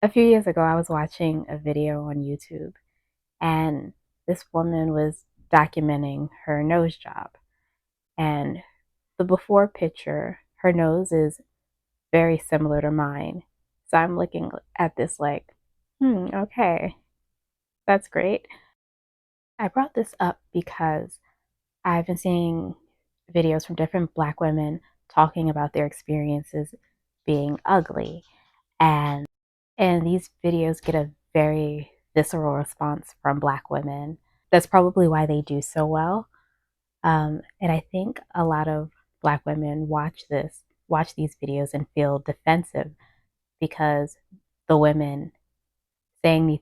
A few years ago, I was watching a video on YouTube, and this woman was documenting her nose job. And the before picture, her nose is very similar to mine. So I'm looking at this like, okay, that's great. I brought this up because I've been seeing videos from different Black women talking about their experiences being ugly. And and these videos get a very visceral response from Black women. That's probably why they do so well. And I think a lot of Black women watch these videos and feel defensive because the women saying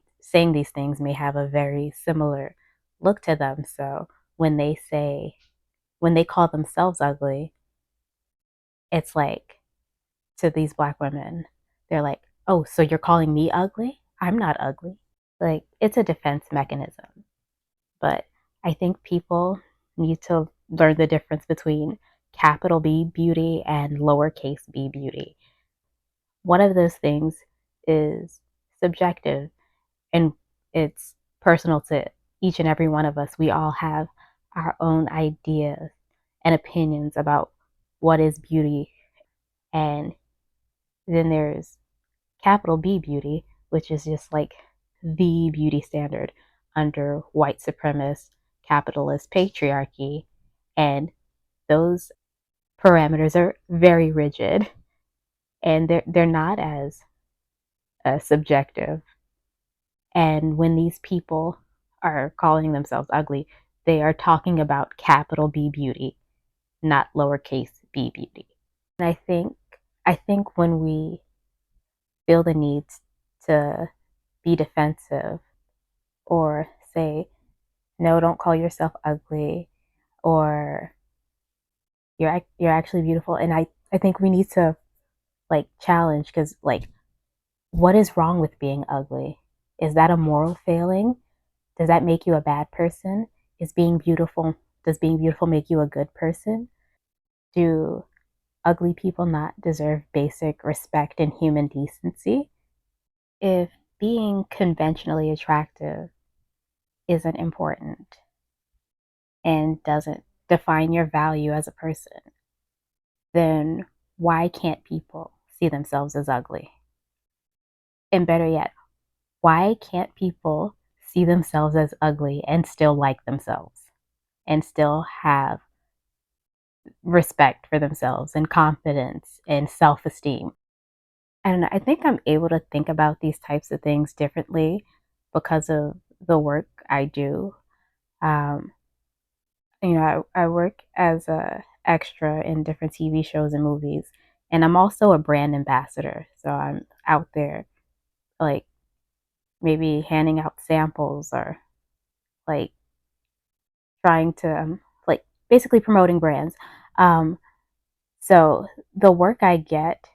these things may have a very similar look to them. So when when they call themselves ugly, it's like to these Black women, they're like, "Oh, so you're calling me ugly? I'm not ugly." Like, it's a defense mechanism. But I think people need to learn the difference between capital B beauty and lowercase b beauty. One of those things is subjective and it's personal to each and every one of us. We all have our own ideas and opinions about what is beauty. And then there's capital B beauty, which is just like the beauty standard under white supremacist capitalist patriarchy. And those parameters are very rigid and they're not as subjective. And when these people are calling themselves ugly, they are talking about capital B beauty, not lowercase b beauty. And I think when we feel the need to be defensive or say, no, don't call yourself ugly, or you're actually beautiful. And I think we need to like challenge because like, what is wrong with being ugly? Is that a moral failing? Does that make you a bad person? Does being beautiful make you a good person? Do ugly people not deserve basic respect and human decency? If being conventionally attractive isn't important and doesn't define your value as a person, then why can't people see themselves as ugly? And better yet, why can't people see themselves as ugly and still like themselves and still have respect for themselves and confidence and self esteem? And I think I'm able to think about these types of things differently because of the work I do. Um, I work as a extra in different TV shows and movies, and I'm also a brand ambassador. So I'm out there, like maybe handing out samples or like trying to like basically promoting brands. Um, so the work I get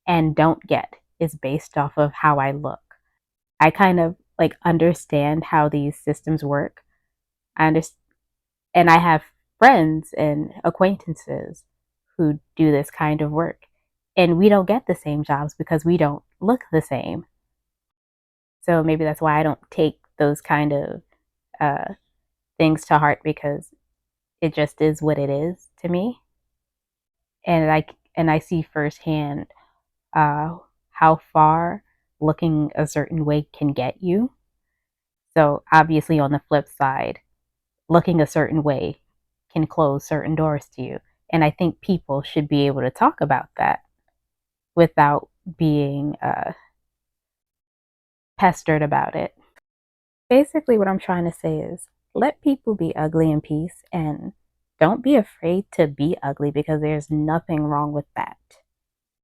and don't get is based off of how I look. I kind of like understand how these systems work. I understand, and I have friends and acquaintances who do this kind of work. And we don't get the same jobs because we don't look the same. So maybe that's why I don't take those kind of uh, things to heart because it just is what it is to me. And I see firsthand uh, how far looking a certain way can get you. So obviously, on the flip side, looking a certain way can close certain doors to you. And I think people should be able to talk about that without being pestered about it. Basically, what I'm trying to say is let people be ugly in peace and don't be afraid to be ugly because there's nothing wrong with that.